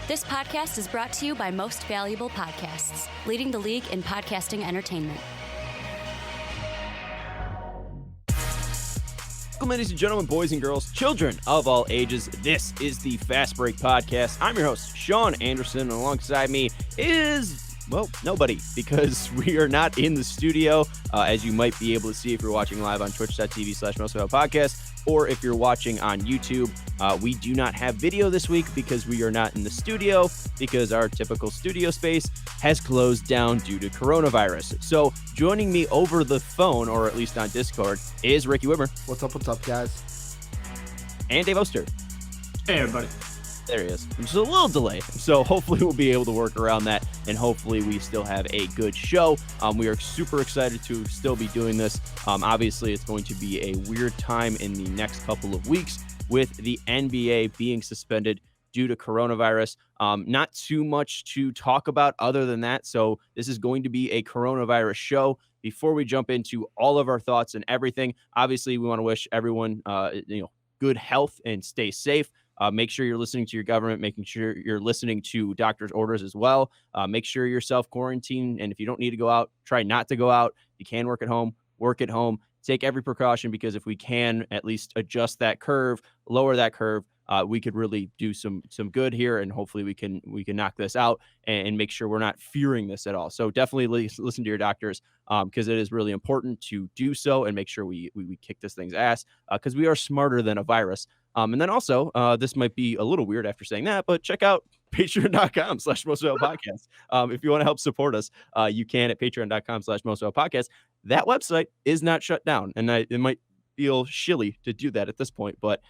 This podcast is brought to you by Most Valuable Podcasts, leading the league in podcasting entertainment. Welcome, ladies and gentlemen, boys and girls, children of all ages. This is the Fast Break Podcast. I'm your host, Sean Anderson, and alongside me is, well, nobody, because we are not in the studio, as you might be able to see if you're watching live on twitch.tv/mostvaluable-podcast, or if you're watching on YouTube. We do not have video this week because we are not in the studio, because our typical studio space has closed down due to coronavirus. So joining me over the phone, or at least on Discord, is Ricky Widmer. What's up, guys? And Dave Oster. Hey, everybody. There he is. Just a little delay. So hopefully we'll be able to work around that, and hopefully we still have a good show. We are super excited to still be doing this. Obviously, it's going to be a weird time in the next couple of weeks with the NBA being suspended due to coronavirus. Not too much to talk about other than that. So this is going to be a coronavirus show. Before we jump into all of our thoughts and everything, obviously we want to wish everyone good health and stay safe. Make sure you're listening to your government, making sure you're listening to doctor's orders as well. Make sure you're self-quarantined, and if you don't need to go out, try not to go out. If you can work at home, work at home. Take every precaution, because if we can at least adjust that curve, lower that curve, we could really do some good here, and hopefully we can knock this out and make sure we're not fearing this at all. So definitely listen to your doctors, because it is really important to do so and make sure we kick this thing's ass, because we are smarter than a virus. And then also, this might be a little weird after saying that, but check out patreon.com/mostvaluable-podcast. If you want to help support us, you can at patreon.com/mostvaluable-podcast. That website is not shut down, and it might feel shilly to do that at this point, but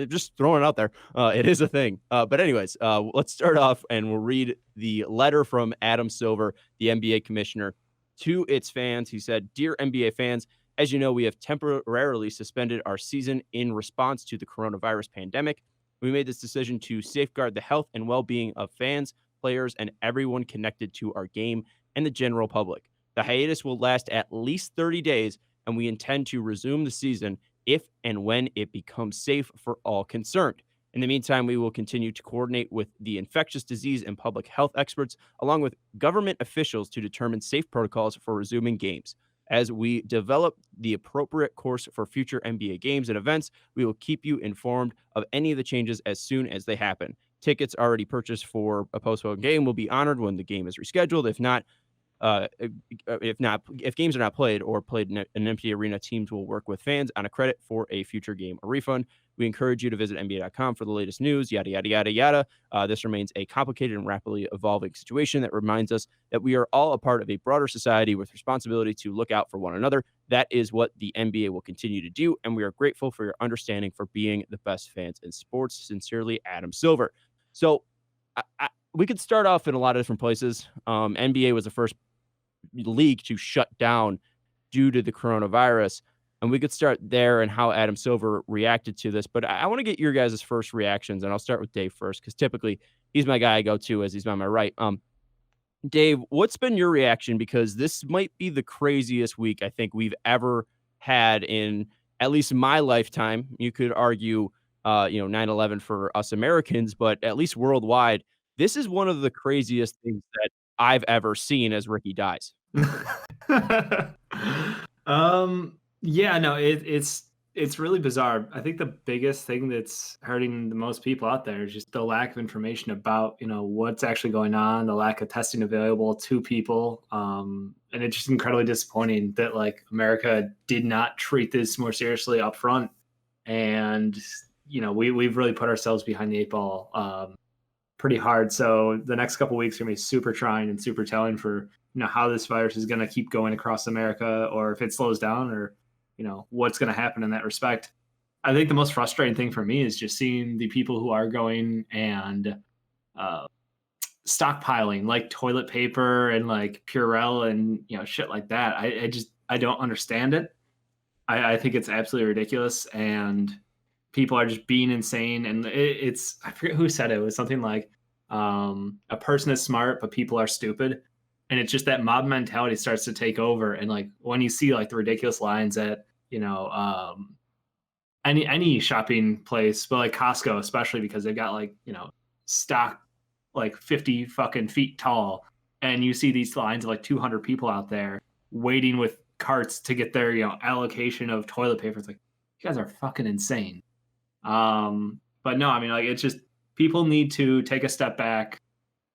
just throwing it out there, it is a thing. But anyways, let's start off, and we'll read the letter from Adam Silver, the NBA commissioner, to its fans. He said, "Dear NBA fans, as you know, we have temporarily suspended our season in response to the coronavirus pandemic. We made this decision to safeguard the health and well-being of fans, players, and everyone connected to our game and the general public. The hiatus will last at least 30 days, and we intend to resume the season if and when it becomes safe for all concerned. In the meantime, we will continue to coordinate with the infectious disease and public health experts, along with government officials, to determine safe protocols for resuming games. As we develop the appropriate course for future NBA games and events, we will keep you informed of any of the changes as soon as they happen. Tickets already purchased for a postponed game will be honored when the game is rescheduled. If games are not played or played in an empty arena, teams will work with fans on a credit for a future game or refund. We encourage you to visit NBA.com for the latest news, yada, yada, yada, yada. This remains a complicated and rapidly evolving situation that reminds us that we are all a part of a broader society with responsibility to look out for one another. That is what the NBA will continue to do, and we are grateful for your understanding for being the best fans in sports. Sincerely, Adam Silver." So we could start off in a lot of different places. NBA was the first league to shut down due to the coronavirus, and we could start there and how Adam Silver reacted to this. But I want to get your guys' first reactions, and I'll start with Dave first, because typically he's my guy I go to as he's on my right. Dave, what's been your reaction? Because this might be the craziest week I think we've ever had in at least my lifetime. You could argue 9/11 for us Americans, but at least worldwide, this is one of the craziest things that I've ever seen as Ricky dies. It's really bizarre. I think the biggest thing that's hurting the most people out there is just the lack of information about, what's actually going on, the lack of testing available to people. And it's just incredibly disappointing that America did not treat this more seriously up front. And, we've really put ourselves behind the eight ball pretty hard. So the next couple of weeks are going to be super trying and super telling for, how this virus is going to keep going across America, or if it slows down, or, what's going to happen in that respect. I think the most frustrating thing for me is just seeing the people who are going and stockpiling like toilet paper and like Purell and, shit like that. I don't understand it. I think it's absolutely ridiculous, and people are just being insane. And it's, I forget who said it. It was something like a person is smart, but people are stupid. And it's just that mob mentality starts to take over. And like when you see like the ridiculous lines that, any shopping place, but like Costco especially, because they've got like, stock like 50 fucking feet tall, and you see these lines of like 200 people out there waiting with carts to get their allocation of toilet paper. It's like, you guys are fucking insane. But no, I mean, like, it's just, people need to take a step back,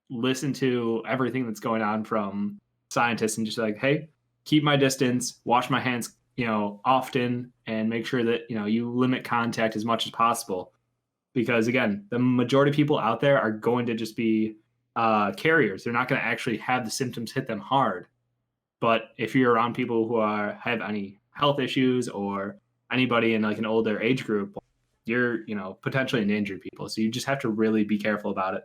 listen to everything that's going on from scientists, and just like, hey, keep my distance, wash my hands, often, and make sure that, you limit contact as much as possible. Because again, the majority of people out there are going to just be carriers. They're not going to actually have the symptoms hit them hard. But if you're around people who have any health issues, or anybody in like an older age group, you're, potentially endangering people. So you just have to really be careful about it.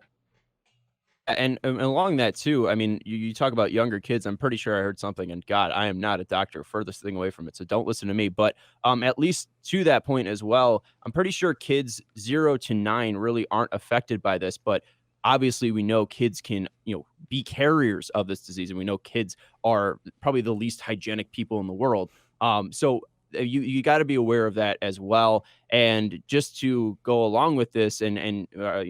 And along that too, I mean, you talk about younger kids. I'm pretty sure I heard something, and God, I am not a doctor, furthest thing away from it, so don't listen to me. But at least to that point as well, I'm pretty sure kids 0 to 9 really aren't affected by this. But obviously, we know kids can, be carriers of this disease, and we know kids are probably the least hygienic people in the world. So you got to be aware of that as well. And just to go along with this, and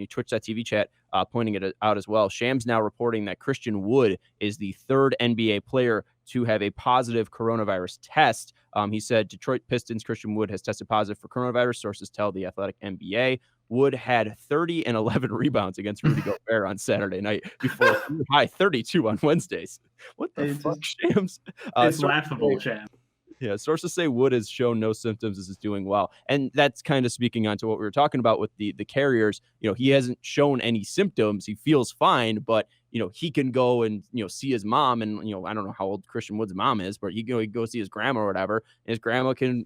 Twitch.tv chat pointing it out as well. Shams now reporting that Christian Wood is the third NBA player to have a positive coronavirus test. He said Detroit Pistons Christian Wood has tested positive for coronavirus. Sources tell the Athletic NBA. Wood had 30 and 11 rebounds against Rudy Gobert on Saturday night before high 32 on Wednesdays. What the fuck, Shams? It's laughable, Shams. Yeah, sources say Wood has shown no symptoms, is doing well. And that's kind of speaking on to what we were talking about with the carriers. He hasn't shown any symptoms. He feels fine, but, he can go and, see his mom. And, I don't know how old Christian Wood's mom is, but he can go see his grandma or whatever. And his grandma can,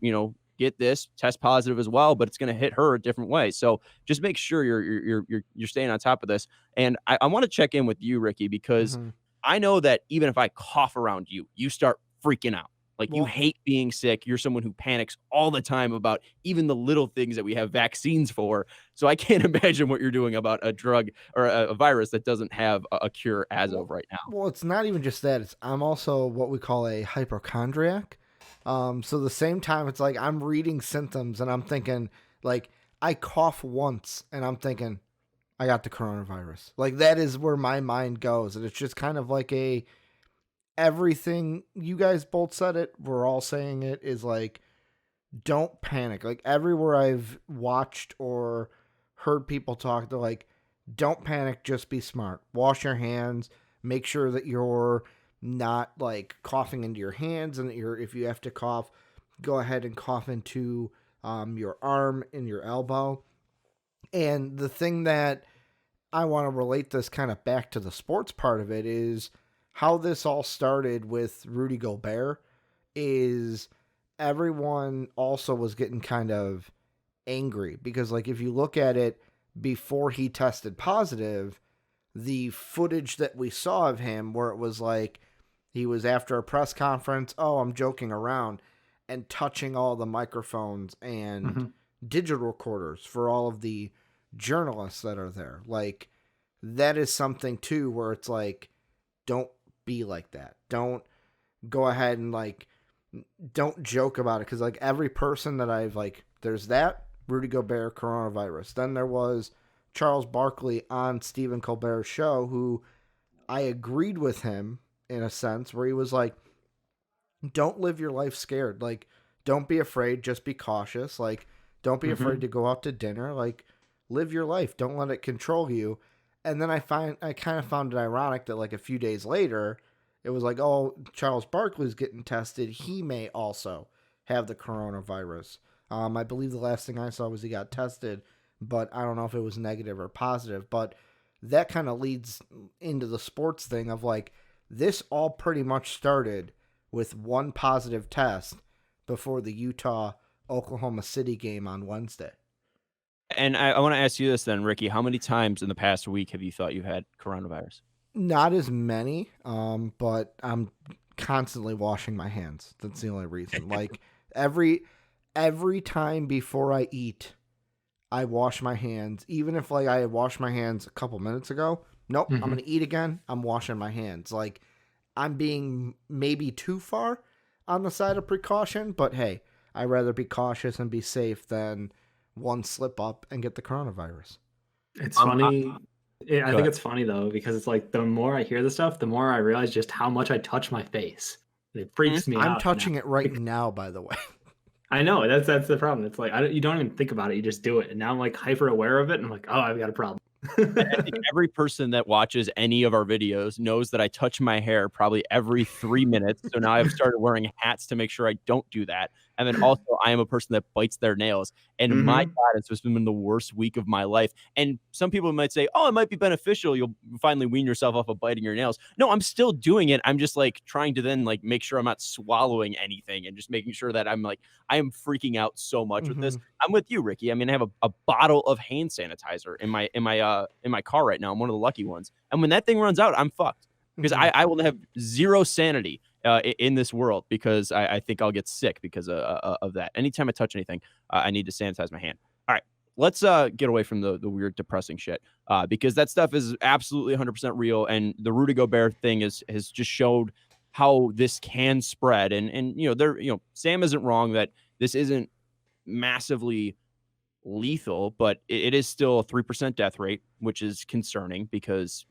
get this, test positive as well, but it's going to hit her a different way. So just make sure you're staying on top of this. And I want to check in with you, Ricky, because I know that even if I cough around you, you start freaking out. Like, you hate being sick. You're someone who panics all the time about even the little things that we have vaccines for. So I can't imagine what you're doing about a drug or a virus that doesn't have a cure as of right now. Well, it's not even just that. I'm also what we call a hypochondriac. So the same time, it's like I'm reading symptoms and I'm thinking, like, I cough once and I'm thinking, I got the coronavirus. Like, that is where my mind goes. And it's just kind of like everything, you guys both said it, we're all saying it, is like, don't panic. Like, everywhere I've watched or heard people talk, they're like, don't panic, just be smart. Wash your hands, make sure that you're not like coughing into your hands, and that if you have to cough, go ahead and cough into your arm and your elbow. And the thing that I want to relate this kind of back to the sports part of it is how this all started with Rudy Gobert. Is everyone also was getting kind of angry because, like, if you look at it before he tested positive, the footage that we saw of him where it was like he was after a press conference, oh, I'm joking around, and touching all the microphones and digital recorders for all of the journalists that are there. Like, that is something too where it's like, don't be like that. Don't go ahead and like, don't joke about it. Cause like every person that I've like, there's that Rudy Gobert coronavirus. Then there was Charles Barkley on Stephen Colbert's show, who I agreed with him in a sense where he was like, don't live your life scared. Like, don't be afraid. Just be cautious. Like, don't be afraid to go out to dinner. Like, live your life. Don't let it control you. And then I kind of found it ironic that like a few days later, it was like, oh, Charles Barkley's getting tested. He may also have the coronavirus. I believe the last thing I saw was he got tested, but I don't know if it was negative or positive. But that kind of leads into the sports thing of like, this all pretty much started with one positive test before the Utah-Oklahoma City game on Wednesday. And I want to ask you this then, Ricky. How many times in the past week have you thought you had coronavirus? Not as many, but I'm constantly washing my hands. That's the only reason. Like, every time before I eat, I wash my hands. Even if like I washed my hands a couple minutes ago, nope, I'm going to eat again. I'm washing my hands. Like, I'm being maybe too far on the side of precaution, but hey, I'd rather be cautious and be safe than one slip up and get the coronavirus. It's funny. I Go think ahead. it's funny though, because it's like the more I hear this stuff, the more I realize just how much I touch my face. It freaks me I'm out now. touching it right now, by the way. I know that's the problem. It's like you don't even think about it, you just do it. And now I'm like hyper aware of it, and I'm like, oh, I've got a problem. I think every person that watches any of our videos knows that I touch my hair probably every 3 minutes. So now I've started wearing hats to make sure I don't do that. And then also, I am a person that bites their nails. And my Mhm. God, it's just been the worst week of my life. And some people might say, oh, it might be beneficial. You'll finally wean yourself off of biting your nails. No, I'm still doing it. I'm just like trying to then like make sure I'm not swallowing anything and just making sure that I am freaking out so much with this. I'm with you, Ricky. I mean, I have a bottle of hand sanitizer in my car right now. I'm one of the lucky ones. And when that thing runs out, I'm fucked because I will have zero sanity in this world because I think I'll get sick because of that. Anytime I touch anything, I need to sanitize my hand. All right, let's get away from the weird, depressing shit because that stuff is absolutely 100% real. And the Rudy Gobert thing has just showed how this can spread. And Sam isn't wrong that this isn't massively lethal, but it is still a 3% death rate, which is concerning because,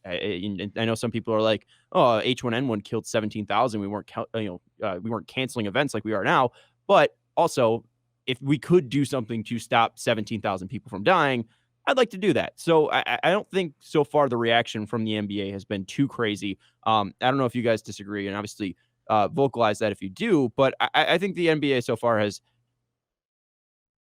I know some people are like, oh, H1N1 killed 17,000. We weren't, we weren't canceling events like we are now. But also, if we could do something to stop 17,000 people from dying, I'd like to do that. So I don't think so far the reaction from the NBA has been too crazy. I don't know if you guys disagree, and obviously vocalize that if you do, but I think the NBA so far has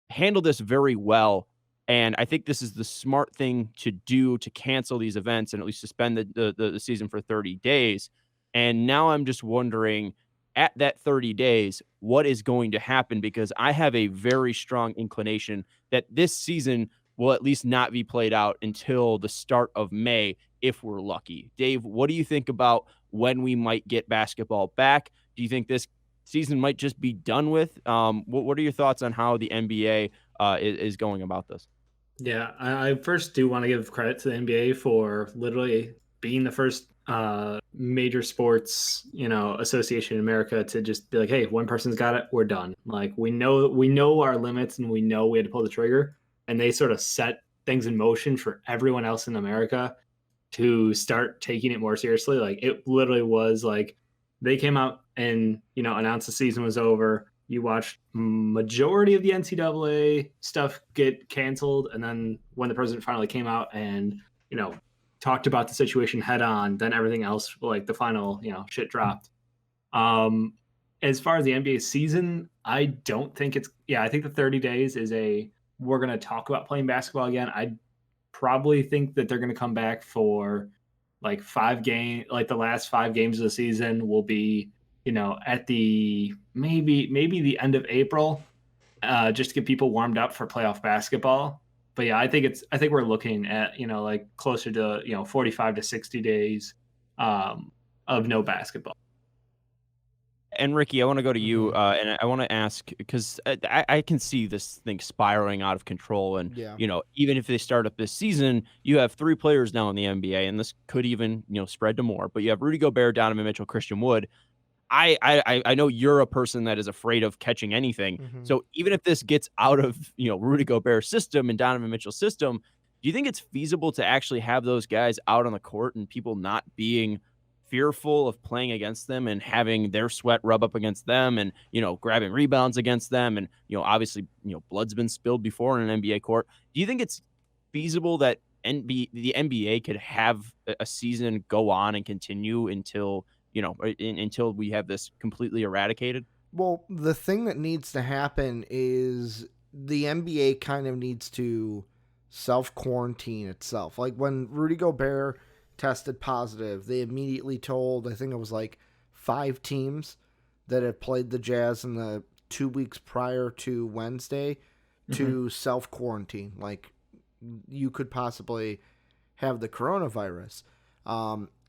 handled this very well. And I think this is the smart thing to do to cancel these events and at least suspend the season for 30 days. And now I'm just wondering at that 30 days, what is going to happen? Because I have a very strong inclination that this season will at least not be played out until the start of May, if we're lucky. Dave, what do you think about when we might get basketball back? Do you think this season might just be done with? What are your thoughts on how the NBA is going about this? Yeah, I first do want to give credit to the NBA for literally being the first major sports, association in America to just be like, hey, if one person's got it, we're done. Like we know our limits and we know we had to pull the trigger, and they sort of set things in motion for everyone else in America to start taking it more seriously. Like it literally was like they came out and announced the season was over. You watched majority of the NCAA stuff get canceled, and then when the president finally came out and talked about the situation head on, then everything else like the final shit dropped. As far as the NBA season, I don't think it's I think the 30 days is we're going to talk about playing basketball again. I probably think that they're going to come back for like like the last 5 games of the season will be at the maybe the end of April, just to get people warmed up for playoff basketball. But yeah, I think we're looking at like closer to 45 to 60 days of no basketball. And Ricky, I want to go to you, and I want to ask because I can see this thing spiraling out of control. And Yeah. even if they start up this season, you have 3 players now in the NBA, and this could even spread to more. But you have Rudy Gobert, Donovan Mitchell, Christian Wood. I know you're a person that is afraid of catching anything. So even if this gets out of Rudy Gobert's system and Donovan Mitchell's system, do you think it's feasible to actually have those guys out on the court and people not being fearful of playing against them and having their sweat rub up against them and grabbing rebounds against them and obviously blood's been spilled before in an NBA court? Do you think it's feasible that the NBA could have a season go on and continue until until we have this completely eradicated? Well, the thing that needs to happen is the NBA kind of needs to self-quarantine itself. Like when Rudy Gobert tested positive, they immediately told, I think it was like 5 teams that had played the Jazz in the 2 weeks prior to Wednesday to self-quarantine. Like you could possibly have the coronavirus.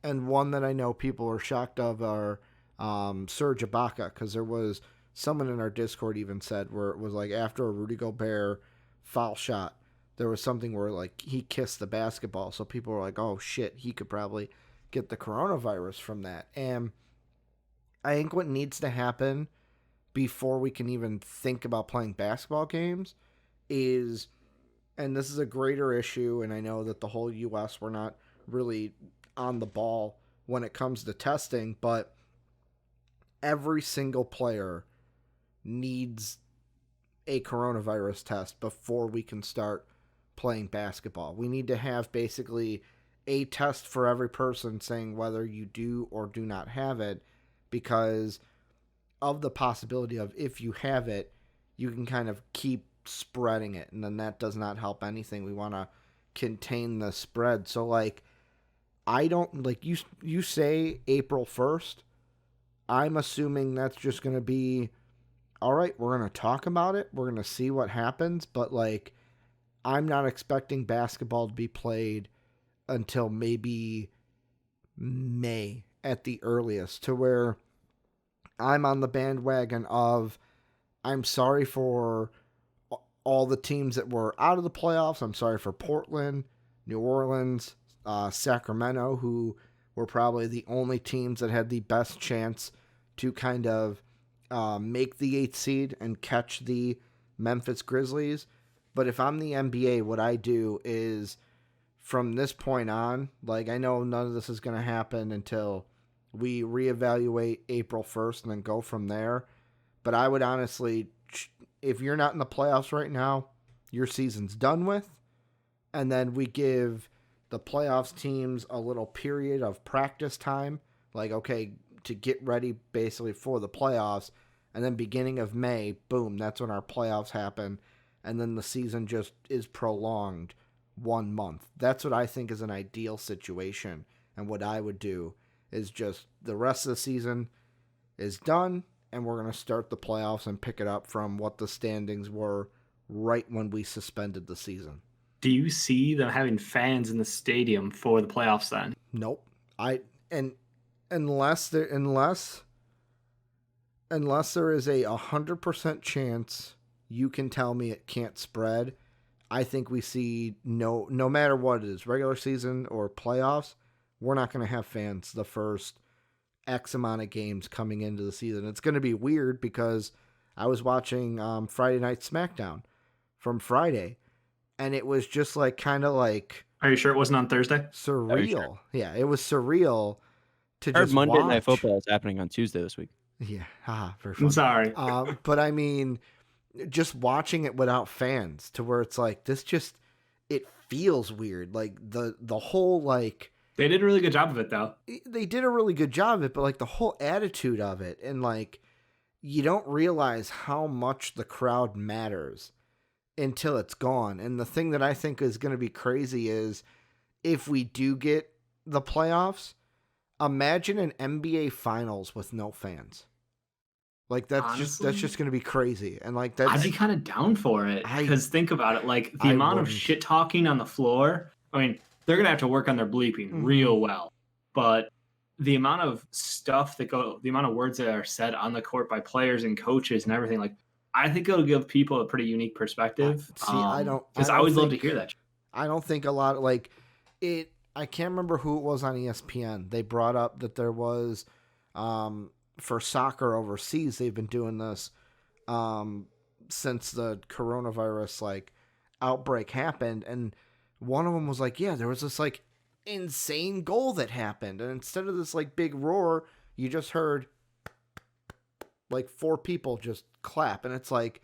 And one that I know people are shocked of are Serge Ibaka, because there was someone in our Discord even said where it was like after a Rudy Gobert foul shot, there was something where like he kissed the basketball. So people were like, oh shit, he could probably get the coronavirus from that. And I think what needs to happen, before we can even think about playing basketball games is, and this is a greater issue, and I know that the whole U.S., we're not really on the ball when it comes to testing, but every single player needs a coronavirus test before we can start playing basketball. We need to have basically a test for every person saying whether you do or do not have it, because of the possibility of if you have it, you can kind of keep spreading it, and then that does not help anything. We want to contain the spread. So like, I don't, like, you say April 1st, I'm assuming that's just going to be, all right, we're going to talk about it, we're going to see what happens, but like, I'm not expecting basketball to be played until maybe May at the earliest, to where I'm on the bandwagon of, I'm sorry for all the teams that were out of the playoffs. I'm sorry for Portland, New Orleans, Sacramento, who were probably the only teams that had the best chance to kind of make the 8th seed and catch the Memphis Grizzlies. But if I'm the NBA, what I do is, from this point on, like, I know none of this is going to happen until we reevaluate April 1st and then go from there. But I would honestly, if you're not in the playoffs right now, your season's done with. And then we give the playoffs teams a little period of practice time, like, okay, to get ready basically for the playoffs. And then beginning of May, boom, that's when our playoffs happen. And then the season just is prolonged 1 month. That's what I think is an ideal situation. And what I would do is just the rest of the season is done, and we're going to start the playoffs and pick it up from what the standings were right when we suspended the season. Do you see them having fans in the stadium for the playoffs then? Nope. Unless there is a 100% chance you can tell me it can't spread, I think we see no matter what it is, regular season or playoffs, we're not going to have fans the first X amount of games coming into the season. It's going to be weird because I was watching Friday Night SmackDown from Friday, and it was just like kind of like... Are you sure it wasn't on Thursday? Surreal. Sure? Yeah, it was surreal to I heard just Monday watch. Night Football is happening on Tuesday this week. Yeah, very I'm fun. sorry. But I mean, just watching it without fans, to where it's like, this just, it feels weird. Like the whole, like... They did a really good job of it, though. They did a really good job of it, but like the whole attitude of it, and like, you don't realize how much the crowd matters until it's gone. And the thing that I think is going to be crazy is, if we do get the playoffs, imagine an NBA Finals with no fans. Like, that's just going to be crazy. And like, that's... I'd be kind of down for it, because think about it, like the amount of shit talking on the floor. I mean, they're going to have to work on their bleeping real well, but the amount of stuff the amount of words that are said on the court by players and coaches and everything, like, I think it'll give people a pretty unique perspective. I always love to hear that. I don't think a lot, like, it, I can't remember who it was on ESPN. They brought up that there was, for soccer overseas, they've been doing this since the coronavirus, like, outbreak happened. And one of them was like, yeah, there was this, like, insane goal that happened. And instead of this, like, big roar, you just heard, like, 4 people just clap. And it's like,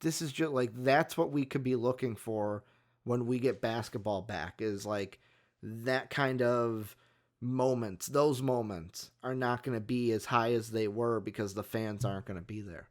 this is just, like, that's what we could be looking for when we get basketball back, is, like, that kind of moments. Those moments are not going to be as high as they were because the fans aren't going to be there.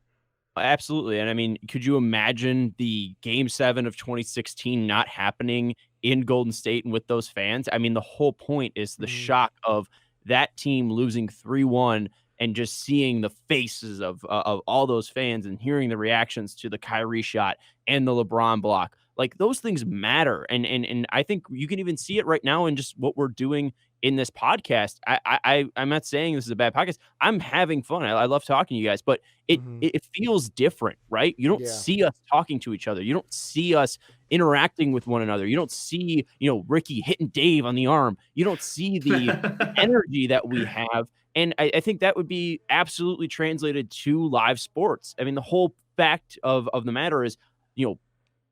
Absolutely. And I mean, could you imagine the Game 7 of 2016 not happening in Golden State and with those fans? I mean, the whole point is the shock of that team losing 3-1 and just seeing the faces of all those fans and hearing the reactions to the Kyrie shot and the LeBron block. Like those things matter. And I think you can even see it right now in just what we're doing in this podcast. I'm not saying this is a bad podcast. I'm having fun. I love talking to you guys, but Hmm. it feels different, right? You don't Yeah. see us talking to each other. You don't see us interacting with one another. You don't see, Ricky hitting Dave on the arm. You don't see the energy that we have. And I think that would be absolutely translated to live sports. I mean, the whole fact of the matter is, you know,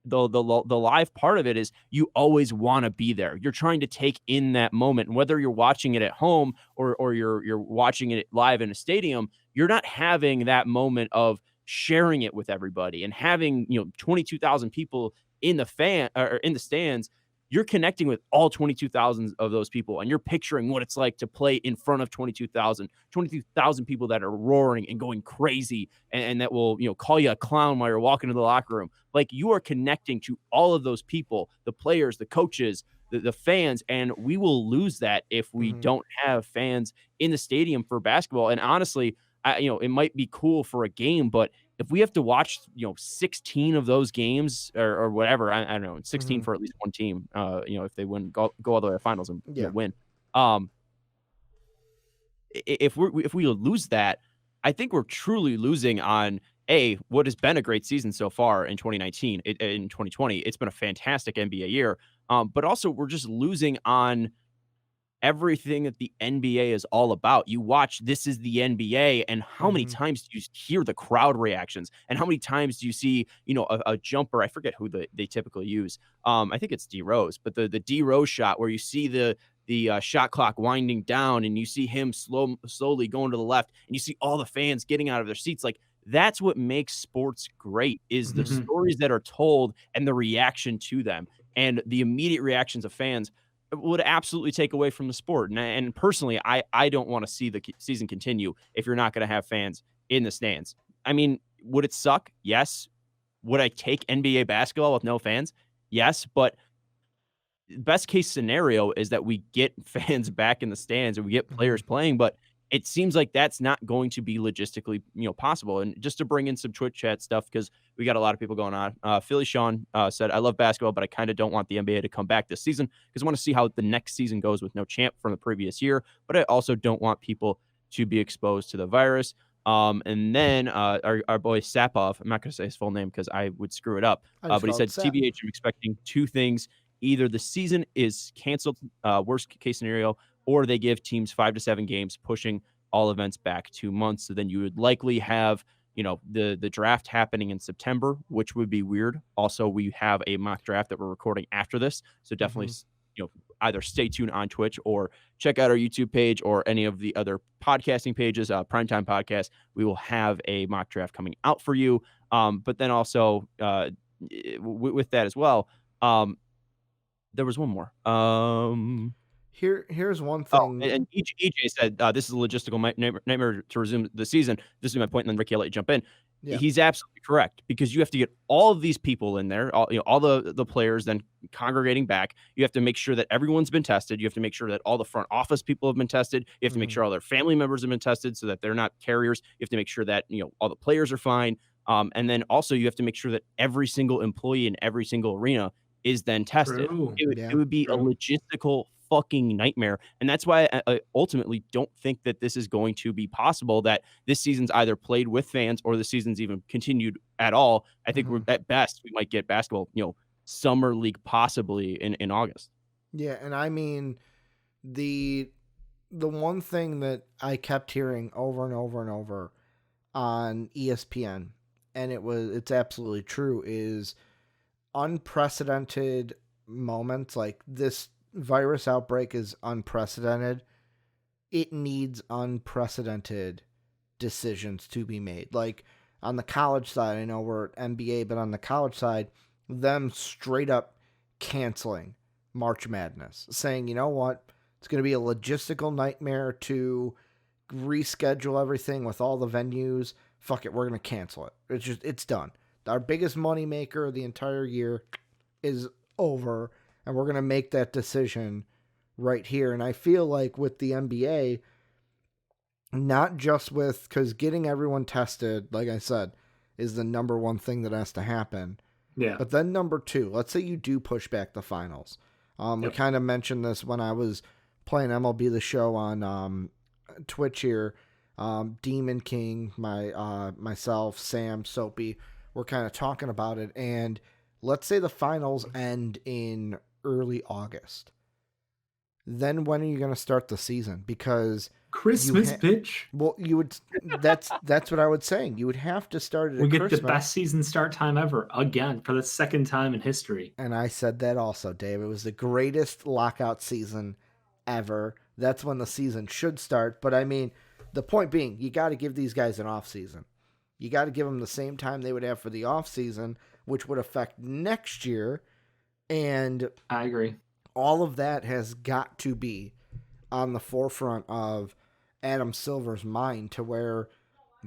the live part of it is you always want to be there. You're trying to take in that moment, and whether you're watching it at home or you're watching it live in a stadium, you're not having that moment of sharing it with everybody and having 22,000 people in the fan or in the stands. You're connecting with all 22,000 of those people, and you're picturing what it's like to play in front of 22,000 people that are roaring and going crazy, and that will call you a clown while you're walking to the locker room. Like you are connecting to all of those people, the players, the coaches, the fans, and we will lose that if we Hmm. don't have fans in the stadium for basketball. And honestly, it might be cool for a game, but if we have to watch, 16 of those games or whatever, I don't know, 16 Hmm. for at least one team, if they win, go all the way to the finals and Yeah. win. Um, if we lose that, I think we're truly losing on what has been a great season so far in 2019. In 2020, it's been a fantastic NBA year. But also we're just losing on everything that the NBA is all about. You watch This Is the NBA, and how many Hmm. times do you hear the crowd reactions? And how many times do you see, a jumper? I forget who they typically use. I think it's D Rose, but the D Rose shot where you see the shot clock winding down, and you see him slowly going to the left, and you see all the fans getting out of their seats. Like that's what makes sports great is the Hmm. stories that are told and the reaction to them, and the immediate reactions of fans would absolutely take away from the sport. And personally, I don't want to see the season continue if you're not going to have fans in the stands. I mean, would it suck? Yes. Would I take NBA basketball with no fans? Yes, but best case scenario is that we get fans back in the stands and we get Hmm. players playing, but it seems like that's not going to be logistically, possible. And just to bring in some Twitch chat stuff, because we got a lot of people going on. Philly Sean said, I love basketball, but I kind of don't want the NBA to come back this season because I want to see how the next season goes with no champ from the previous year. But I also don't want people to be exposed to the virus. And then our boy Sapov, I'm not going to say his full name because I would screw it up. I just But he called it said, Sap. TBH, I'm expecting two things. Either the season is canceled, worst case scenario, or they give teams 5 to 7 games, pushing all events back 2 months. So then you would likely have, the draft happening in September, which would be weird. Also, we have a mock draft that we're recording after this. So definitely, Hmm. either stay tuned on Twitch or check out our YouTube page or any of the other podcasting pages, Primetime Podcast. We will have a mock draft coming out for you. But then also with that as well, there was one more. Here's one Oh, thing. and EJ said, "This is a logistical nightmare to resume the season." This is my point, and then Ricky, I'll let you jump in. Yeah. He's absolutely correct because you have to get all of these people in there, all the players, then congregating back. You have to make sure that everyone's been tested. You have to make sure that all the front office people have been tested. You have to make Hmm. sure all their family members have been tested so that they're not carriers. You have to make sure that all the players are fine. And then also you have to make sure that every single employee in every single arena is then tested. True. It would, Yeah. it would be a True. logistical fucking nightmare. And that's why I ultimately don't think that this is going to be possible, that this season's either played with fans or the season's even continued at all. I think Hmm. at best we might get basketball, summer league possibly in August. Yeah, and I mean the one thing that I kept hearing over and over and over on ESPN, and it's absolutely true, is unprecedented moments like this virus outbreak is unprecedented. It needs unprecedented decisions to be made. Like on the college side, I know we're at NBA, but on the college side, them straight up canceling March Madness, saying, you know what, it's going to be a logistical nightmare to reschedule everything with all the venues. Fuck it, we're going to cancel it. It's done. Our biggest money maker of the entire year is over, and we're going to make that decision right here. And I feel like with the NBA, not just with, because getting everyone tested, like I said, is the number one thing that has to happen. Yeah. But then number 2, let's say you do push back the finals. We Yep. kind of mentioned this when I was playing MLB The Show on Twitch here. Demon King, myself, Sam, Soapy, we're kind of talking about it. And let's say the finals end in early August. Then when are you going to start the season? Because Christmas, bitch. well, you would. That's what I was saying. You would have to start it We at get Christmas. the best season start time ever again for the second time in history. And I said that also, Dave. It was the greatest lockout season ever. That's when the season should start. But I mean, the point being, you got to give these guys an off season. You got to give them the same time they would have for the off season, which would affect next year. And I agree. all of that has got to be on the forefront of Adam Silver's mind, to where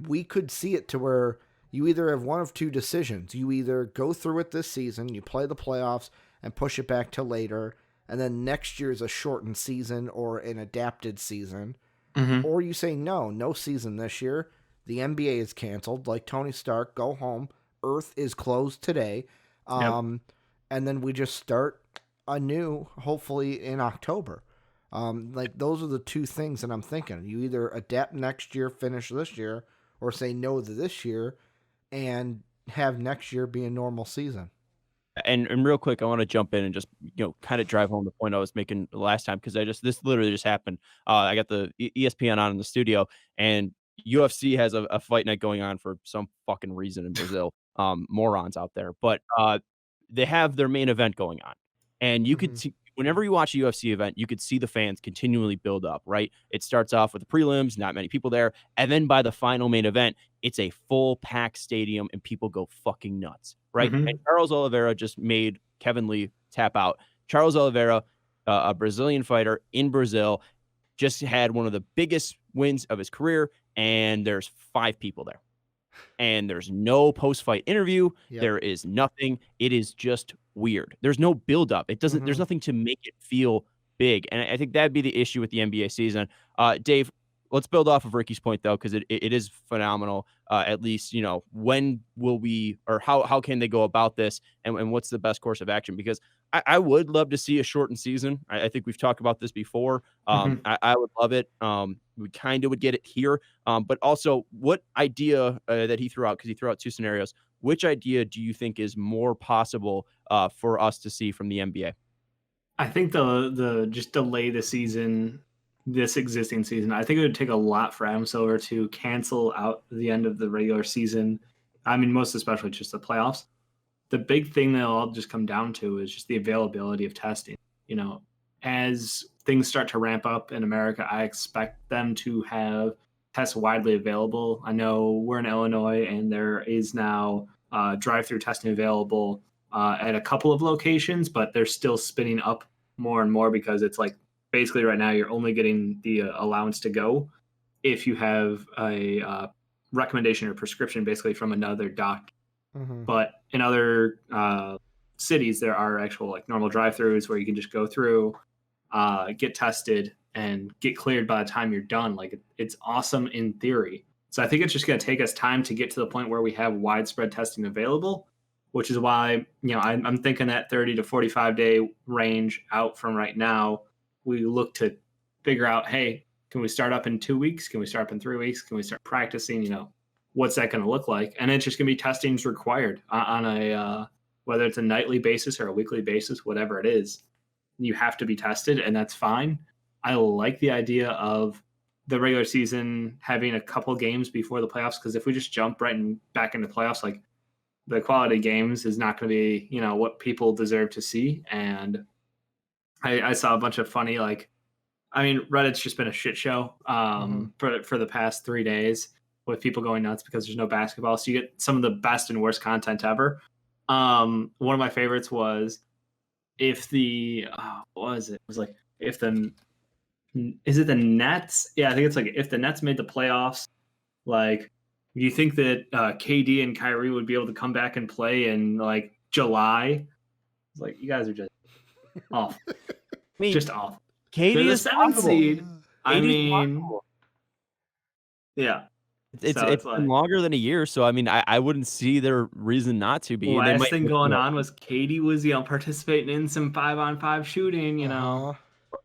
we could see it to where you either have one of two decisions. You either go through it this season, you play the playoffs and push it back to later, and then next year is a shortened season or an adapted season. Mm-hmm. Or you say, no season this year. The NBA is canceled. Like Tony Stark, go home. Earth is closed today. And then we just start anew, hopefully in October. Like those are the two things that I'm thinking. You either adapt next year, finish this year, or say no to this year and have next year be a normal season. And real quick, I want to jump in and just kind of drive home the point I was making last time, because this literally just happened. I got the ESPN on in the studio, and UFC has a fight night going on for some fucking reason in Brazil. Morons out there, but they have their main event going on, and you could see, whenever you watch a UFC event, you could see the fans continually build up. Right, it starts off with the prelims, not many people there, and then by the final main event, it's a full packed stadium, and people go fucking nuts. Right. Mm-hmm. And Charles Oliveira just made Kevin Lee tap out. Charles Oliveira, a Brazilian fighter in Brazil, just had one of the biggest wins of his career, and there's 5 people there. And there's no post-fight interview. Yep. There is nothing. It is just weird. There's no build-up. It doesn't. There's nothing to make it feel big. And I think that'd be the issue with the NBA season. Dave, let's build off of Ricky's point, though, because it is phenomenal. At least, when will we, or how can they go about this, and what's the best course of action? Because I would love to see a shortened season. I think we've talked about this before. I would love it. We kind of would get it here. But also, what idea that he threw out, because he threw out 2 scenarios, which idea do you think is more possible for us to see from the NBA? I think the just delay the season, this existing season. I think it would take a lot for Adam Silver to cancel out the end of the regular season. I mean, most especially just the playoffs. The big thing that'll all just come down to is just the availability of testing. As things start to ramp up in America, I expect them to have tests widely available. I know we're in Illinois, and there is now drive-through testing available at a couple of locations, but they're still spinning up more and more, because it's like basically right now you're only getting the allowance to go if you have a recommendation or prescription basically from another doctor. But in other cities, there are actual like normal drive-throughs where you can just go through, get tested, and get cleared by the time you're done. Like, it's awesome in theory. So I think it's just going to take us time to get to the point where we have widespread testing available, which is why, I'm thinking that 30 to 45 day range out from right now, we look to figure out, hey, can we start up in 2 weeks? Can we start up in 3 weeks? Can we start practicing? What's that going to look like? And it's just going to be testings required on a, whether it's a nightly basis or a weekly basis, whatever it is, you have to be tested, and that's fine. I like the idea of the regular season having a couple games before the playoffs, because if we just jump back into playoffs, like, the quality of games is not going to be, what people deserve to see. And I saw a bunch of funny, Reddit's just been a shit show for the past 3 days, with people going nuts because there's no basketball. So you get some of the best and worst content ever. One of my favorites was if the what was it? It was like, is it the Nets? Yeah, I think it's like, if the Nets made the playoffs, like, do you think that KD and Kyrie would be able to come back and play in like July? It's like, you guys are just off. Just off. KD They're the is 7th seed. I mean, possible. yeah. It's been longer than a year, so I mean, I wouldn't see their reason not to be. The They last might, thing going on was Katie was, participating in some 5-on-5 shooting,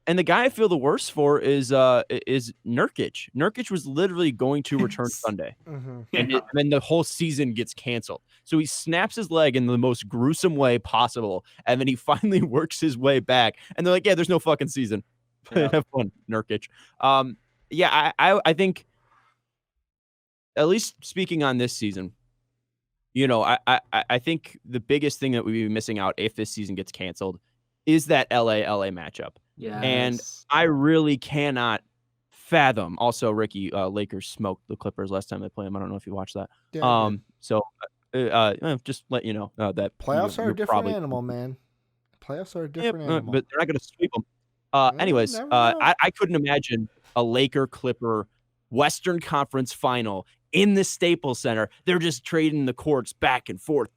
And the guy I feel the worst for is Nurkic. Nurkic was literally going to return Sunday, Mhm. and Yeah. then the whole season gets canceled. So he snaps his leg in the most gruesome way possible, and then he finally works his way back. And they're like, "Yeah, there's no fucking season. Yeah. Have fun, Nurkic." Yeah, I think at least speaking on this season, I think the biggest thing that we'd be missing out if this season gets canceled is that LA matchup. And Yes. I really cannot fathom. Also, Ricky, Lakers smoked the Clippers last time they played them. I don't know if you watched that. Yeah, I did. So just let you know that Playoffs are you're a different probably animal, man. Playoffs are a Yep, different animal. but they're not going to sweep them. You Anyways, never know. I couldn't imagine a Laker Clipper Western Conference final in the Staples Center. They're just trading the courts back and forth,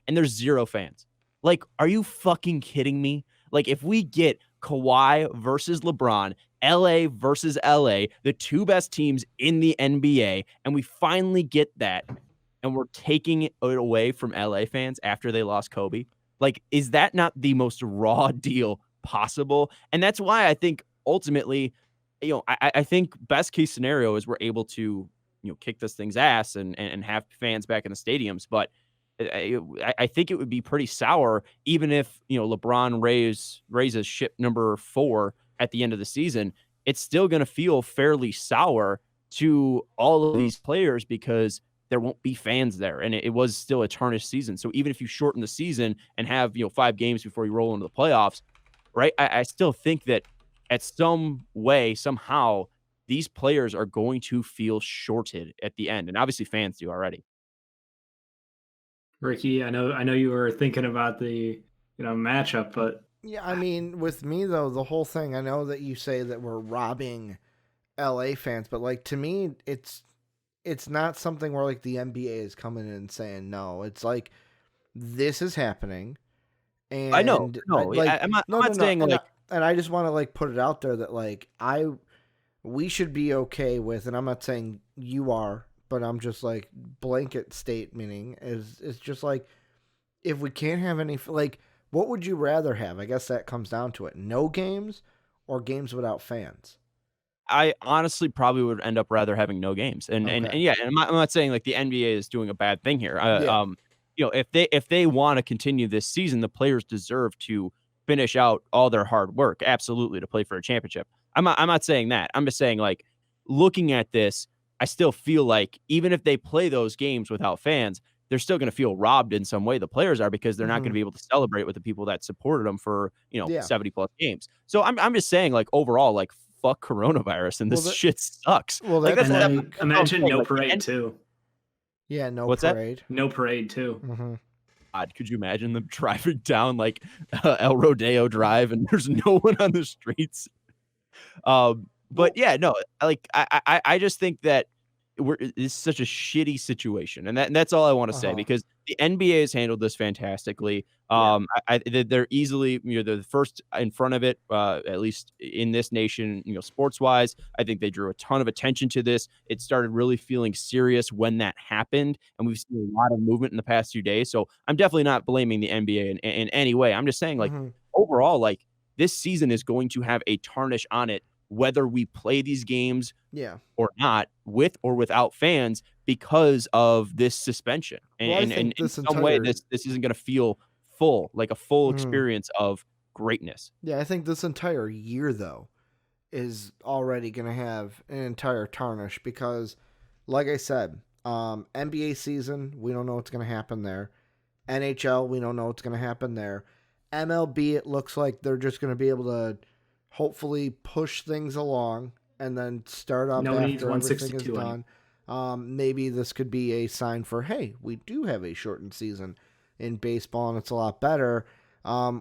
and there's zero fans. Like, are you fucking kidding me? Like, if we get Kawhi versus LeBron, LA versus LA, the two best teams in the NBA, and we finally get that, and we're taking it away from LA fans after they lost Kobe. Like, is that not the most raw deal possible? And that's why I think ultimately, I think best case scenario is we're able to, kick this thing's ass and have fans back in the stadiums. But I think it would be pretty sour, even if, LeBron raises ship number 4 at the end of the season. It's still going to feel fairly sour to all of these players because there won't be fans there. And it was still a tarnished season. So even if you shorten the season and have, 5 games before you roll into the playoffs, right? I still think that at some way, somehow, these players are going to feel shorted at the end. And obviously fans do already. Ricky, I know you were thinking about the, matchup, but Yeah, I mean, with me though, the whole thing, I know that you say that we're robbing LA fans, but like to me, it's not something where like the NBA is coming in and saying no. It's like this is happening, and I know. No, like I'm not, no, I'm no, not no, saying like, and I just want to like put it out there that like we should be okay with, and I'm not saying you are, but I'm just like blanket statementing is it's just like if we can't have any like what would you rather have? I guess that comes down to it. No games or games without fans. I honestly probably would end up rather having no games. And Okay. yeah, and I'm not saying like the NBA is doing a bad thing here. Yeah. If they want to continue this season, the players deserve to finish out all their hard work, absolutely, to play for a championship. I'm not saying that. I'm just saying, like, looking at this, I still feel like even if they play those games without fans, they're still going to feel robbed in some way. The players are, because they're not going to be able to celebrate with the people that supported them for, Yeah. 70 plus games. So I'm just saying, like, overall, like, fuck coronavirus and this shit sucks. Well, Like, that's and then like imagine no like, parade too. yeah, no What's that? parade. No parade too. Mm-hmm. God, could you imagine them driving down like El Rodeo Drive and there's no one on the streets? But yeah, no, like I just think that it's such a shitty situation, and that's all I want to say, because the NBA has handled this fantastically. They're easily, they're the first in front of it, at least in this nation, sports wise. I think they drew a ton of attention to this. It started really feeling serious when that happened, and we've seen a lot of movement in the past few days. So I'm definitely not blaming the NBA in any way. I'm just saying, like, overall, like, this season is going to have a tarnish on it, whether we play these games or not, with or without fans, because of this suspension. And in some way, this isn't going to feel full, like a full experience of greatness. Yeah, I think this entire year, though, is already going to have an entire tarnish because, like I said, NBA season, we don't know what's going to happen there. NHL, we don't know what's going to happen there. MLB, it looks like they're just going to be able to hopefully push things along and then start up after everything is done. Maybe this could be a sign for, hey, we do have a shortened season in baseball and it's a lot better.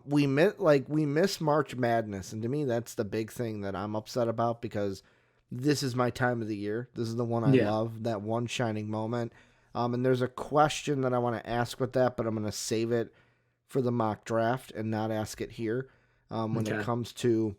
We miss March Madness, and to me that's the big thing that I'm upset about, because this is my time of the year. This is the one I love, that one shining moment. And there's a question that I want to ask with that, but I'm going to save it for the mock draft and not ask it here. When it comes to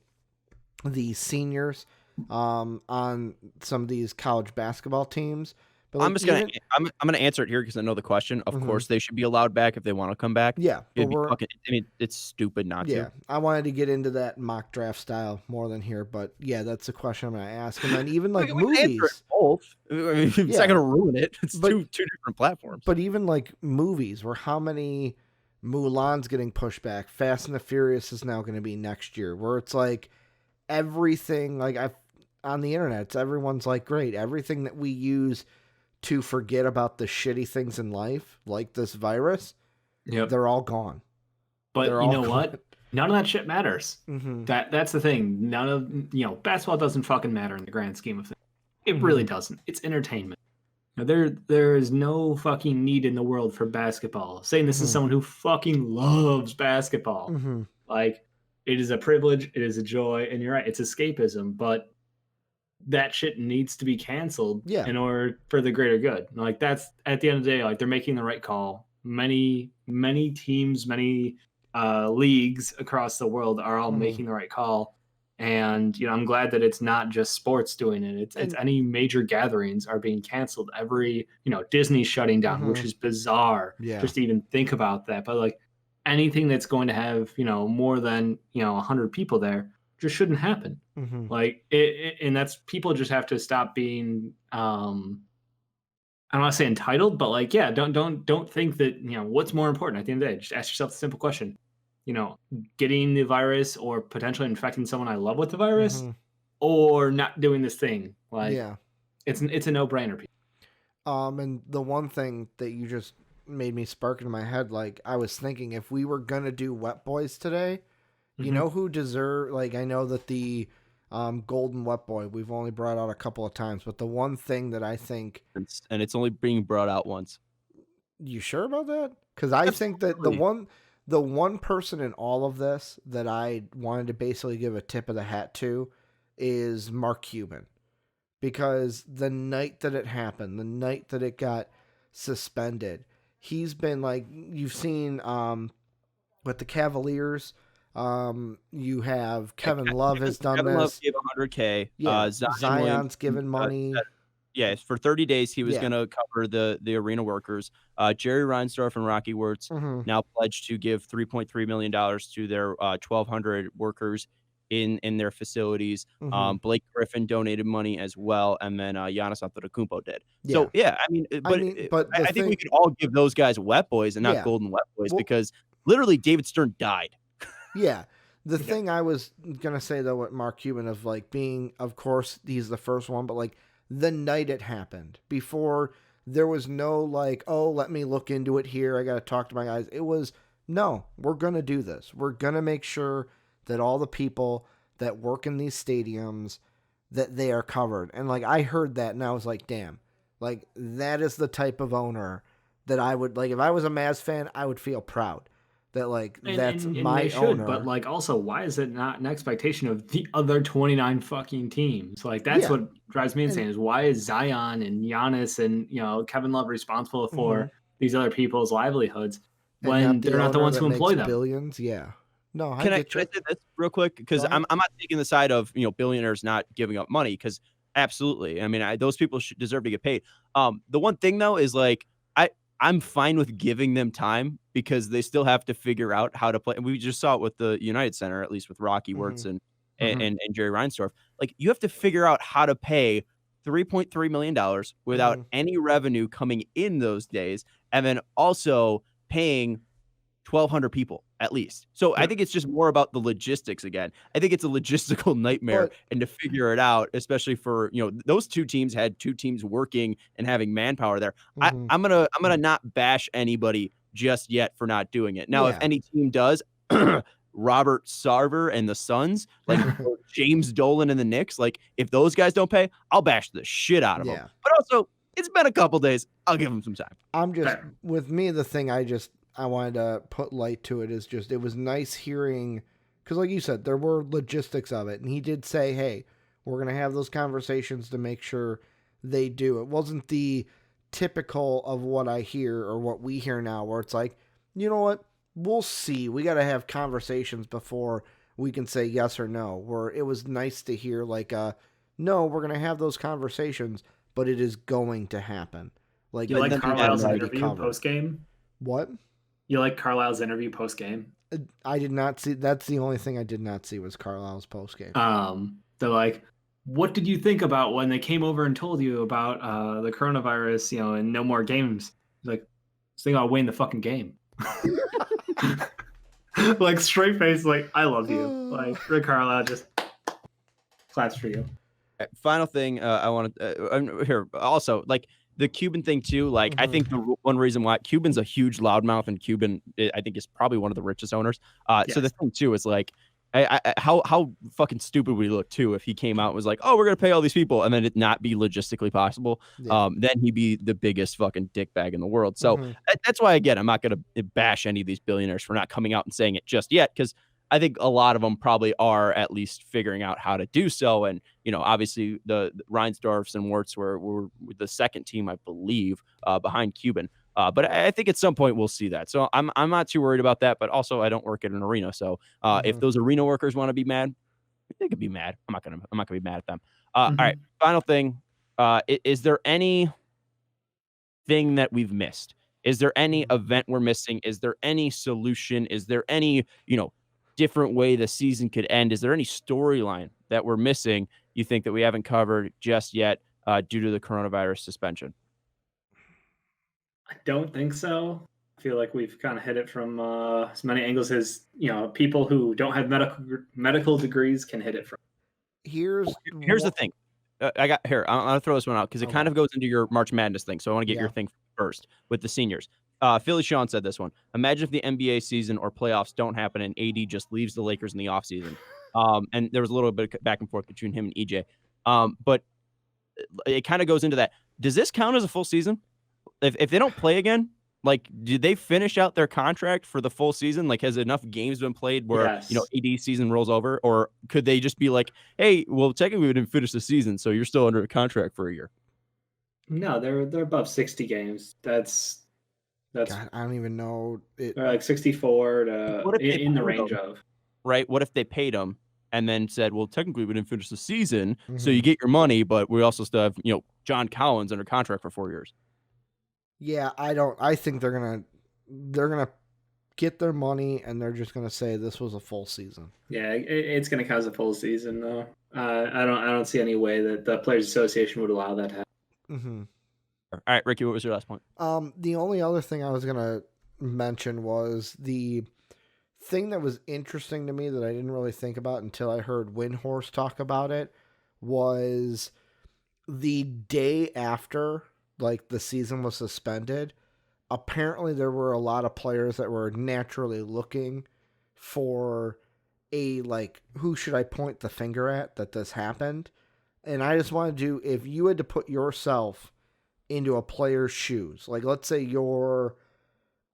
the seniors on some of these college basketball teams, But I'm like, just gonna I'm gonna answer it here because I know the question. Of course, they should be allowed back if they want to come back. yeah, but It'd be fucking. I mean, it's stupid not yeah, to. I wanted to get into that mock draft style more than here, but yeah, that's the question I'm gonna ask. And then even like We can answer it movies, both. I mean, it's Yeah. not gonna ruin it. It's But- two different platforms. but even like movies, where how many Mulan's getting pushed back? Fast and the Furious is now going to be next year, where it's like everything like I've on the internet, it's everyone's like, great, everything that we use to forget about the shitty things in life, like this virus, Yep. they're all gone. But They're you all know gone. what? None of that shit matters. Mm-hmm. That's the thing. None of basketball doesn't fucking matter in the grand scheme of things. It really doesn't. It's entertainment. Now, there is no fucking need in the world for basketball. Saying this is someone who fucking loves basketball. Mm-hmm. Like, it is a privilege, it is a joy, and you're right, it's escapism, but that shit needs to be canceled in order for the greater good. Like, that's at the end of the day, like, they're making the right call. Many teams, many leagues across the world are all making the right call. And I'm glad that it's not just sports doing it. It's any major gatherings are being canceled. Every Disney's shutting down, which is bizarre. Yeah. Just to even think about that. But like anything that's going to have more than 100 people there just shouldn't happen. Mm-hmm. Like and that's people just have to stop being I don't want to say entitled, but like don't think that what's more important at the end of the day. Just ask yourself the simple question. Getting the virus or potentially infecting someone I love with the virus, or not doing this thing. Like, it's a no-brainer. And the one thing that you just made me spark in my head, like I was thinking, if we were gonna do Wet Boys today, you know who deserve? Like, I know that the Golden Wet Boy we've only brought out a couple of times, but the one thing that I think, and it's only being brought out once. You sure about that? Because I think that the one person in all of this that I wanted to basically give a tip of the hat to is Mark Cuban. Because the night that it happened, the night that it got suspended, he's been like, you've seen with the Cavaliers, you have Kevin Love has done Kevin this. Love gave $100K. Yeah, Zion's given money. Yes, for 30 days, he was going to cover the arena workers. Jerry Reinsdorf and Rocky Wirtz now pledged to give $3.3 million to their 1,200 workers in their facilities. Blake Griffin donated money as well, and then Giannis Antetokounmpo did. So, I mean, I think we could all give those guys Wet Boys and not Golden Wet Boys, because literally David Stern died. Yeah. The thing I was going to say, though, with Mark Cuban of, like, being, of course, he's the first one, but, like, the night it happened, before there was no like, oh, let me look into it here, I got to talk to my guys. It was, no, we're going to do this. We're going to make sure that all the people that work in these stadiums, that they are covered. And like, I heard that and I was like, damn, like that is the type of owner that I would like. If I was a Mavs fan, I would feel proud that like that's my owner. But like, also, why is it not an expectation of the other 29 fucking teams? Like, that's what drives me insane. Is why is Zion and Giannis and Kevin Love responsible for these other people's livelihoods when they're not the ones who employ them? Billions, No, Can I say this real quick? Because I'm not taking the side of billionaires not giving up money, because absolutely, I mean, those people should deserve to get paid. The one thing though is like I'm fine with giving them time, because they still have to figure out how to play. And we just saw it with the United Center, at least with Rocky Wirtz and Jerry Reinsdorf. Like, you have to figure out how to pay $3.3 million without any revenue coming in those days, and then also paying 1,200 people at least. So I think it's just more about the logistics again. I think it's a logistical nightmare, and to figure it out, especially for those two teams had two teams working and having manpower there. I'm gonna not bash anybody just yet for not doing it. Now, if any team does, Robert Sarver and the Suns, like or James Dolan and the Knicks, like if those guys don't pay, I'll bash the shit out of them. But also, it's been a couple days. I'll give them some time. I'm just with me. The thing I wanted to put light to it is just, it was nice hearing, because like you said, there were logistics of it. And he did say, hey, we're going to have those conversations to make sure they do. It wasn't the typical of what I hear or what we hear now, where it's like, you know what, we'll see. We got to have conversations before we can say yes or no. Where it was nice to hear like, no, we're going to have those conversations, but it is going to happen. Like, You like think Carlisle's already interview covered. post game? What? You like Carlisle's interview post game? I did not see. That's the only thing I did not see was Carlisle's post game. They're like, what did you think about when they came over and told you about the coronavirus, and no more games? He's like, this thing, I'll win the fucking game. Like straight face, like, I love you. Like Rick Carlisle just claps for you. Final thing I want to here also, like, the Cuban thing too. Like, I think the one reason why Cuban's a huge loudmouth, and Cuban, I think, is probably one of the richest owners. Yes. So the thing too is, like, how fucking stupid would he look too if he came out and was like, oh, we're gonna pay all these people, and then it not be logistically possible. Then he'd be the biggest fucking dickbag in the world. So that's why, again, I'm not gonna bash any of these billionaires for not coming out and saying it just yet, because I think a lot of them probably are at least figuring out how to do so. And, obviously the Reinsdorfs and Wirtz were the second team, I believe, behind Cuban. But I think at some point we'll see that. So I'm not too worried about that. But also, I don't work at an arena. So if those arena workers want to be mad, they could be mad. I'm not gonna be mad at them. All right. Final thing. Is there any thing that we've missed? Is there any event we're missing? Is there any solution? Is there any, different way the season could end? Is there any storyline that we're missing, you think, that we haven't covered just yet due to the coronavirus suspension? I don't think so. I feel like we've kind of hit it from as many angles as people who don't have medical degrees can hit it from. Here's the thing. I'm gonna throw this one out because it kind of goes into your March Madness thing. So I want to get your thing first with the seniors. Philly Sean said this one. Imagine if the NBA season or playoffs don't happen and AD just leaves the Lakers in the offseason. And there was a little bit of back and forth between him and EJ. But it kind of goes into that. Does this count as a full season? If they don't play again, like, did they finish out their contract for the full season? Like, has enough games been played where, AD season rolls over? Or could they just be like, hey, well, technically we didn't finish the season, so you're still under a contract for a year? No, they're above 60 games. That's God, I don't even know. They're like 64 to in the range of. Right? What if they paid them and then said, well, technically we didn't finish the season, so you get your money, but we also still have, John Collins under contract for 4 years. Yeah, I think they're gonna get their money and they're just gonna say this was a full season. Yeah, it's gonna cause a full season though. I don't see any way that the Players Association would allow that to happen. All right, Ricky, what was your last point? The only other thing I was gonna mention was the thing that was interesting to me that I didn't really think about until I heard Windhorse talk about it was the day after, like, the season was suspended. Apparently there were a lot of players that were naturally looking for a, like, who should I point the finger at that this happened? And I just wanted to, if you had to put yourself into a player's shoes, like, let's say you're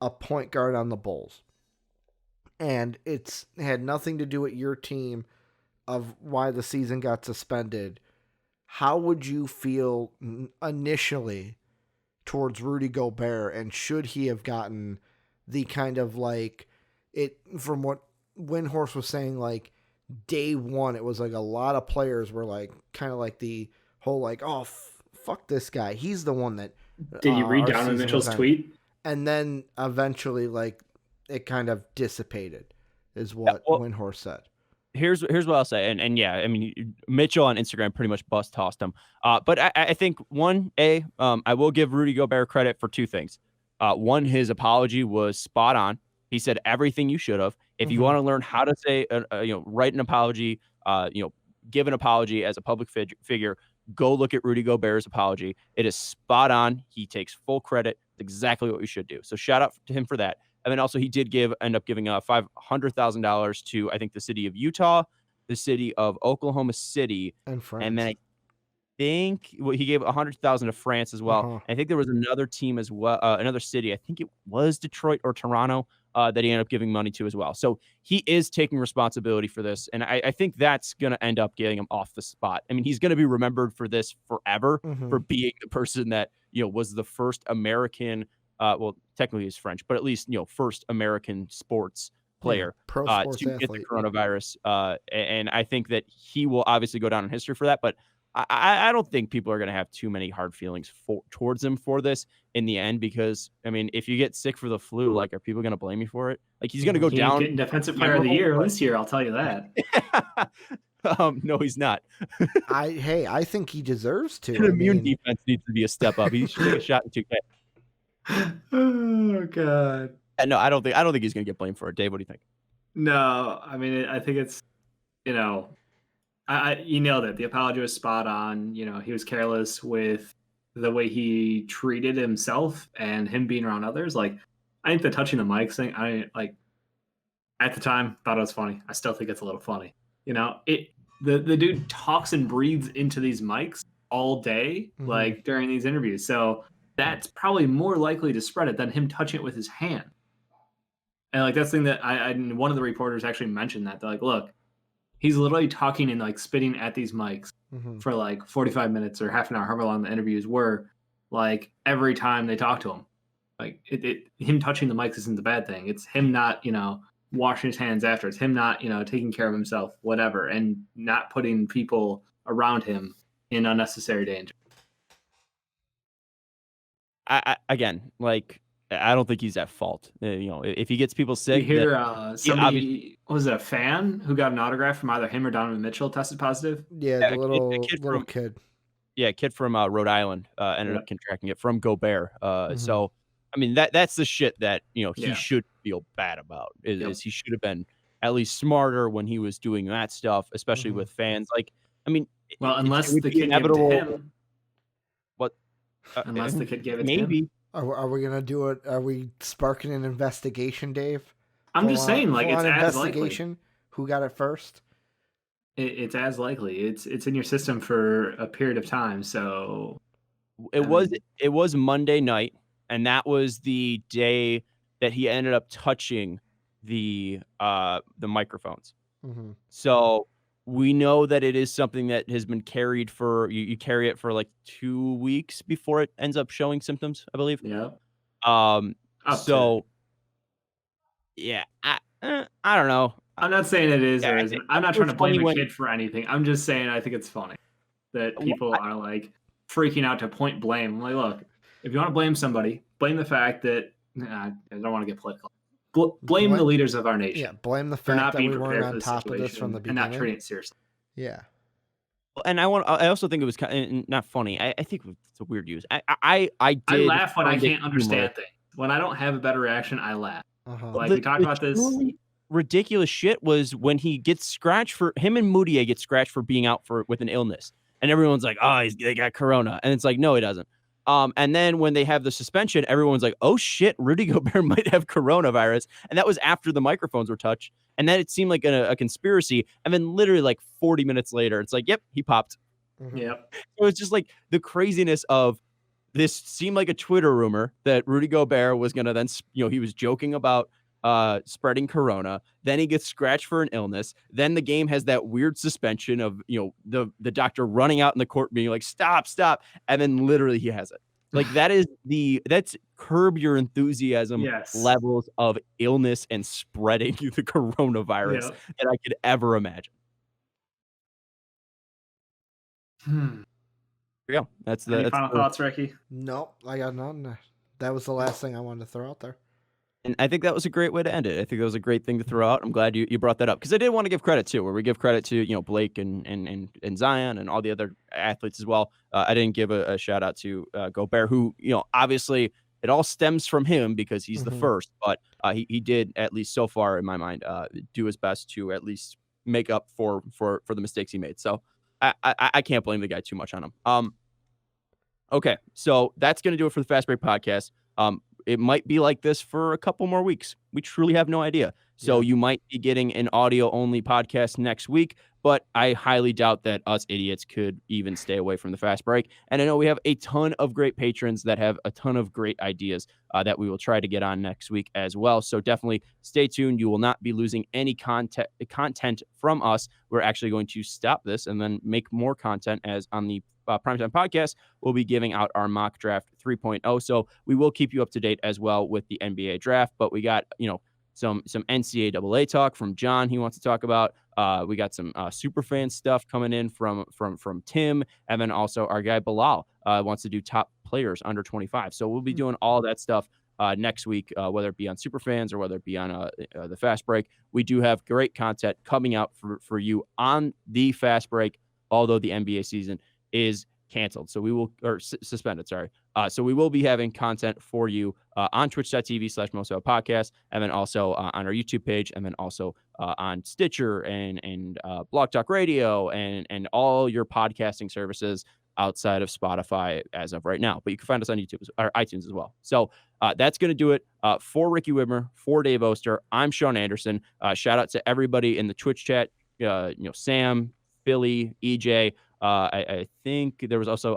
a point guard on the Bulls, and it's had nothing to do with your team of why the season got suspended, how would you feel initially towards Rudy Gobert, and should he have gotten the kind of, like, it, from what Windhorse was saying, like, day one, it was like a lot of players were like, kind of like the whole, like, oh, fuck this guy. He's the one that. Did you read Donovan Mitchell's tweet? And then eventually, like, it kind of dissipated, is what Windhorse said. Here's what I'll say, and yeah, I mean, Mitchell on Instagram pretty much bust tossed him. But I think I will give Rudy Gobert credit for two things. One, his apology was spot on. He said everything you should have. If you want to learn how to say, write an apology, give an apology as a public figure, go look at Rudy Gobert's apology. It is spot on. He takes full credit. It's exactly what we should do. So shout out to him for that. And then also he did end up giving $500,000 to, I think, the city of Utah, the city of Oklahoma City, and France. And then I think he gave $100,000 to France as well. I think there was another team as well, another city. I think it was Detroit or Toronto that he ended up giving money to as well. So he is taking responsibility for this, and I think that's going to end up getting him off the spot. I mean, he's going to be remembered for this forever, for being the person that was the first American. Well, technically he's French, but at least first American sports player to get the coronavirus. And I think that he will obviously go down in history for that. But I don't think people are going to have too many hard feelings towards him for this in the end, because I mean, if you get sick for the flu, like, are people going to blame you for it? Like, he's going to go He's down. getting Defensive Player of the Year this year. I'll tell you that. No, he's not. I think he deserves to. An immune defense needs to be a step up. He should take a shot in 2K. Oh God. And no, I don't think he's going to get blamed for it. Dave, what do you think? No, I mean, I think it's, you nailed it. The apology was spot on. He was careless with the way he treated himself and him being around others. Like, I think the touching the mics thing, at the time thought it was funny. I still think it's a little funny. The dude talks and breathes into these mics all day, like during these interviews. So that's probably more likely to spread it than him touching it with his hand. And like, that's the thing that one of the reporters actually mentioned that. They're like, look, he's literally talking and like spitting at these mics for like 45 minutes or half an hour, however long the interviews were. Like, every time they talk to him, like him touching the mics isn't the bad thing. It's him not, washing his hands after. It's him not, taking care of himself, whatever, and not putting people around him in unnecessary danger. Again, like, I don't think he's at fault. If he gets people sick. You hear somebody, was it a fan who got an autograph from either him or Donovan Mitchell tested positive? Yeah, the little kid. Yeah, a kid from Rhode Island ended up contracting it from Gobert. So, I mean, that's the shit that, he should feel bad about. Is he should have been at least smarter when he was doing that stuff, especially with fans. Like, I mean, well, unless the kid gave it to him. What? Unless the kid gave it to him. Are we gonna do it? Are we sparking an investigation, Dave? I'm just saying, like, it's as likely. Who got it first? It's as likely. It's in your system for a period of time. So it was Monday night, and that was the day that he ended up touching the microphones. So we know that it is something that has been carried for you carry it for like 2 weeks before it ends up showing symptoms, I believe. Yeah. So yeah, I don't know. I'm not saying it is or isn't. I'm not trying to blame a kid for anything. I'm just saying I think it's funny that people are like freaking out to point blame. I'm like, look, if you want to blame somebody, blame the fact that I don't want to get political. Blame the leaders of our nation. Yeah, blame the fact that we weren't on top of this from the beginning and not treating it seriously. Yeah. And I also think it was kind of not funny. I think it's a weird use. I laugh when I can't understand things. When I don't have a better reaction, I laugh. Like, we talked about this. Ridiculous shit was when he gets scratched for him and Moutier get scratched for being out with an illness, and everyone's like, oh, they got corona, and it's like, no, he doesn't. And then when they have the suspension, everyone's like, oh shit, Rudy Gobert might have coronavirus, and that was after the microphones were touched, and then it seemed like a conspiracy, and then literally like 40 minutes later, it's like, yep, he popped. Yep. So it's just like the craziness of this seemed like a Twitter rumor that Rudy Gobert was gonna then, he was joking about spreading corona, then he gets scratched for an illness, then the game has that weird suspension of the doctor running out in the court being like, stop, and then literally he has it. Like, that's curb your enthusiasm levels of illness and spreading the coronavirus that I could ever imagine. There you go. That's Any final thoughts, Ricky? No, I got none. That was the last thing I wanted to throw out there. And I think that was a great way to end it. I think that was a great thing to throw out. I'm glad you brought that up, because I did want to give credit too, where we give credit to Blake and Zion and all the other athletes as well. I didn't give a shout out to Gobert, who obviously it all stems from him because he's the first, but he did, at least so far in my mind, do his best to at least make up for the mistakes he made. So I can't blame the guy too much on him. Okay, so that's gonna do it for the Fast Break podcast. It might be like this for a couple more weeks. We truly have no idea. So you might be getting an audio-only podcast next week, but I highly doubt that us idiots could even stay away from the Fast Break. And I know we have a ton of great patrons that have a ton of great ideas that we will try to get on next week as well. So definitely stay tuned. You will not be losing any content from us. We're actually going to stop this and then make more content, as on the Primetime Podcast, we'll be giving out our mock draft 3.0. So we will keep you up to date as well with the NBA draft, but we got, some NCAA talk from John he wants to talk about. We got some super fan stuff coming in from Tim, and then also our guy Bilal wants to do top players under 25. So we'll be doing all that stuff next week, whether it be on Superfans or whether it be on the Fast Break. We do have great content coming out for you on the Fast Break, although the NBA season is canceled. So we will, or suspended, sorry. So we will be having content for you on twitch.tv/mostvaluable podcast, and then also on our YouTube page, and then also on Stitcher and Blog Talk Radio and all your podcasting services outside of Spotify as of right now. But you can find us on YouTube or iTunes as well. So that's going to do it for Ricky Widmer, for Dave Oster. I'm Sean Anderson. Shout out to everybody in the Twitch chat. Sam, Philly, EJ. I think there was also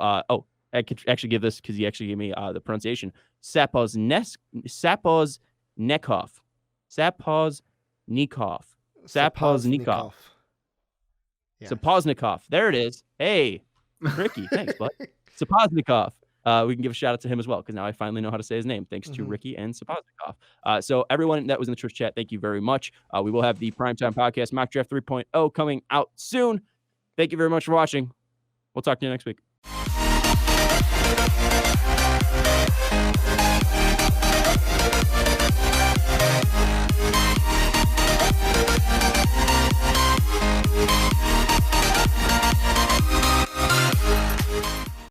I could actually give this because he actually gave me the pronunciation. Sapoznikov. Yeah. Sapoznikov. There it is. Hey, Ricky. Thanks, bud. Sapoznikov. We can give a shout out to him as well because now I finally know how to say his name thanks to Ricky and Sapoznikov. So everyone that was in the Twitch chat, thank you very much. We will have the Primetime Podcast Mock Draft 3.0 coming out soon. Thank you very much for watching. We'll talk to you next week.